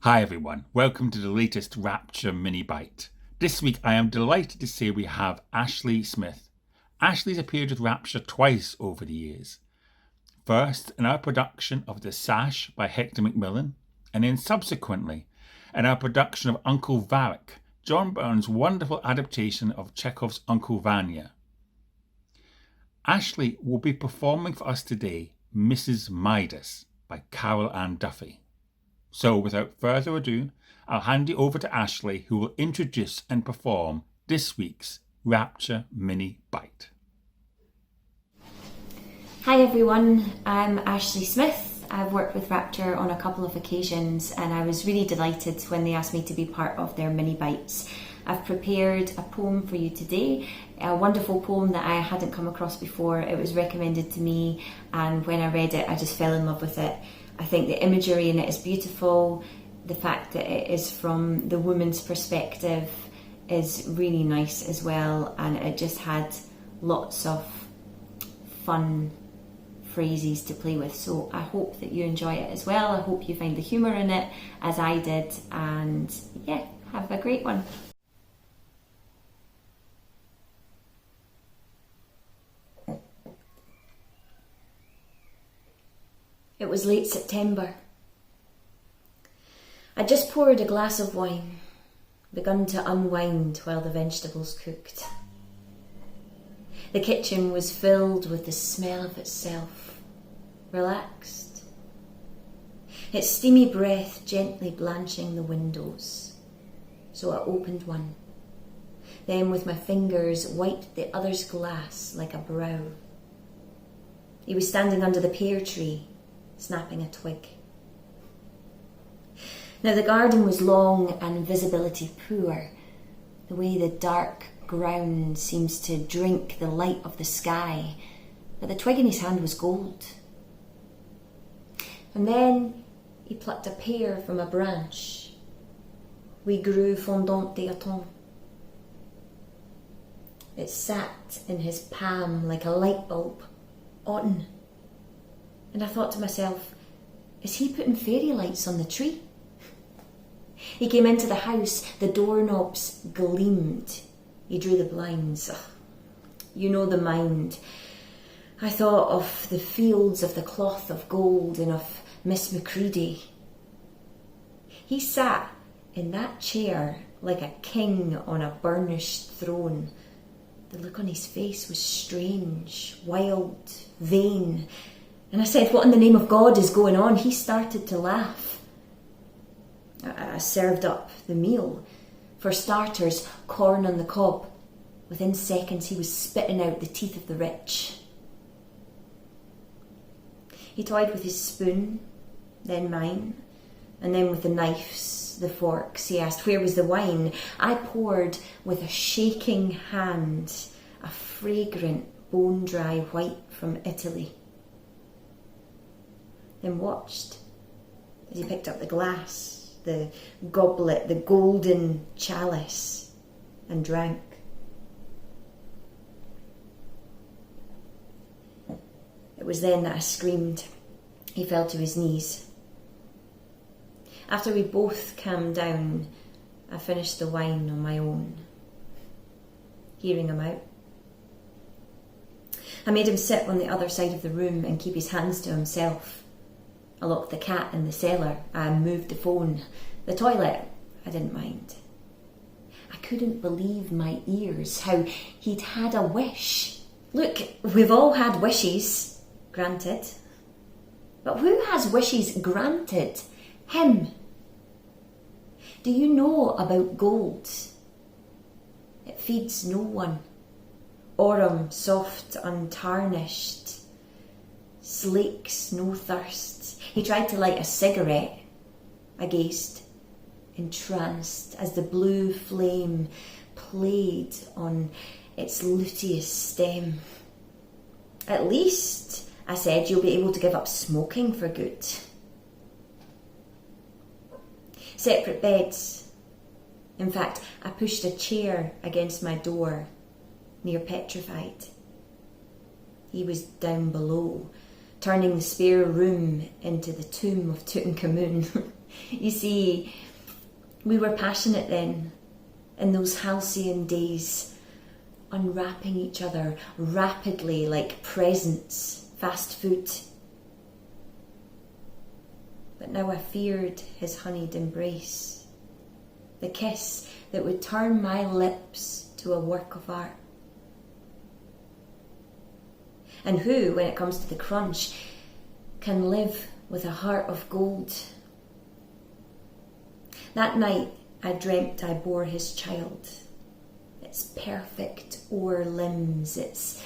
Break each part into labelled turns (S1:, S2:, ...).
S1: Hi everyone, welcome to the latest Rapture mini bite. This week I am delighted to say we have Ashley Smith. Ashley's appeared with Rapture twice over the years. First in our production of The Sash by Hector Macmillan, and then subsequently in our production of Uncle Varric, John Byrne's wonderful adaptation of Chekhov's Uncle Vanya. Ashley will be performing for us today Mrs. Midas by Carol Ann Duffy. So without further ado, I'll hand you over to Ashley, who will introduce and perform this week's Rapture mini bite.
S2: Hi everyone, I'm Ashley Smith. I've worked with Rapture on a couple of occasions and I was really delighted when they asked me to be part of their mini bites. I've prepared a poem for you today, a wonderful poem that I hadn't come across before. It was recommended to me and when I read it I just fell in love with it. I think the imagery in it is beautiful. The fact that it is from the woman's perspective is really nice as well, and it just had lots of fun phrases to play with. So I hope that you enjoy it as well. I hope you find the humour in it as I did, and yeah, have a great one. It was late September. I'd just poured a glass of wine, begun to unwind while the vegetables cooked. The kitchen was filled with the smell of itself, relaxed. Its steamy breath gently blanching the windows. So I opened one, then with my fingers wiped the other's glass like a brow. He was standing under the pear tree, snapping a twig. Now the garden was long and visibility poor, the way the dark ground seems to drink the light of the sky, but the twig in his hand was gold. And then he plucked a pear from a branch. We grew fondant et automne. It sat in his palm like a light bulb, autumn. And I thought to myself, is he putting fairy lights on the tree? He came into the house, the doorknobs gleamed. He drew the blinds. Ugh, you know the mind. I thought of the fields of the cloth of gold and of Miss Macready. He sat in that chair like a king on a burnished throne. The look on his face was strange, wild, vain. And I said, what in the name of God is going on? He started to laugh. I served up the meal. For starters, corn on the cob. Within seconds, he was spitting out the teeth of the rich. He toyed with his spoon, then mine, and then with the knives, the forks. He asked, where was the wine? I poured with a shaking hand a fragrant, bone-dry white from Italy. Then watched as he picked up the glass, the goblet, the golden chalice, and drank. It was then that I screamed. He fell to his knees. After we both calmed down, I finished the wine on my own, hearing him out. I made him sit on the other side of the room and keep his hands to himself. I locked the cat in the cellar. I moved the phone. The toilet, I didn't mind. I couldn't believe my ears, how he'd had a wish. Look, we've all had wishes, granted. But who has wishes granted? Him. Do you know about gold? It feeds no one. Aurum soft, untarnished. Slakes no thirst. He tried to light a cigarette. I gazed, entranced, as the blue flame played on its luteous stem. At least, I said, you'll be able to give up smoking for good. Separate beds. In fact, I pushed a chair against my door, near petrified. He was down below, turning the spare room into the tomb of Tutankhamun. You see, we were passionate then, in those halcyon days, unwrapping each other rapidly like presents, fast food. But now I feared his honeyed embrace, the kiss that would turn my lips to a work of art. And who, when it comes to the crunch, can live with a heart of gold? That night I dreamt I bore his child, its perfect o'er limbs, its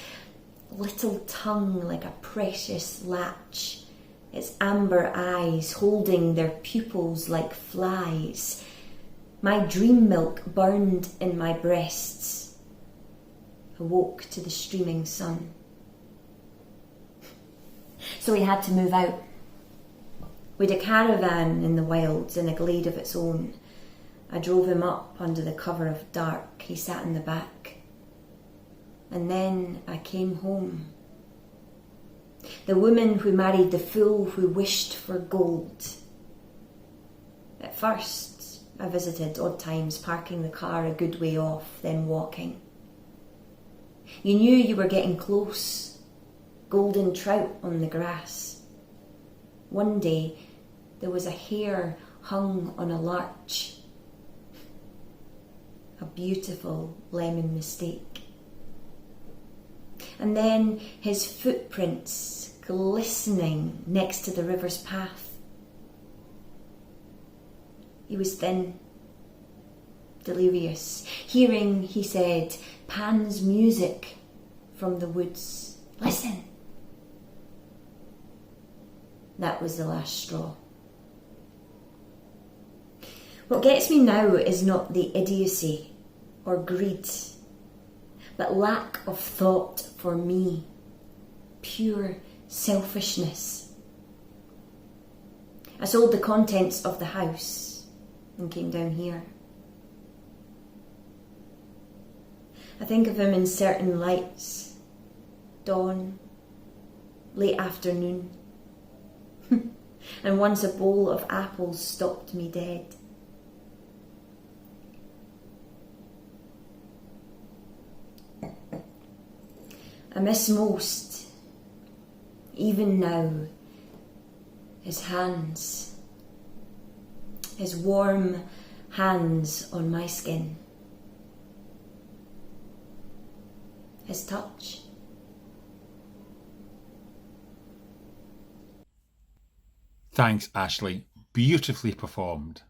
S2: little tongue like a precious latch, its amber eyes holding their pupils like flies. My dream milk burned in my breasts, awoke to the streaming sun. So we had to move out. We'd a caravan in the wilds in a glade of its own. I drove him up under the cover of dark. He sat in the back. And then I came home. The woman who married the fool who wished for gold. At first, I visited odd times, parking the car a good way off, then walking. You knew you were getting close. Golden trout on the grass. One day, there was a hare hung on a larch. A beautiful lemon mistake. And then his footprints glistening next to the river's path. He was thin, delirious. Hearing, he said, Pan's music from the woods. Listen. That was the last straw. What gets me now is not the idiocy or greed, but lack of thought for me, pure selfishness. I sold the contents of the house and came down here. I think of him in certain lights, dawn, late afternoon, and once a bowl of apples stopped me dead. I miss most, even now, his hands, his warm hands on my skin, his touch.
S1: Thanks, Ashley. Beautifully performed.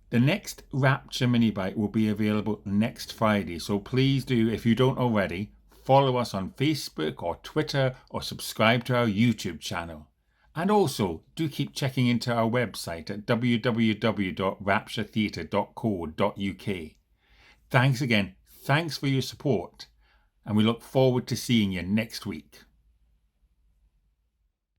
S1: The next Rapture mini bite will be available next Friday, so please do, if you don't already, follow us on Facebook or Twitter or subscribe to our YouTube channel. And also, do keep checking into our website at www.rapturetheatre.co.uk. Thanks again, thanks for your support, and we look forward to seeing you next week.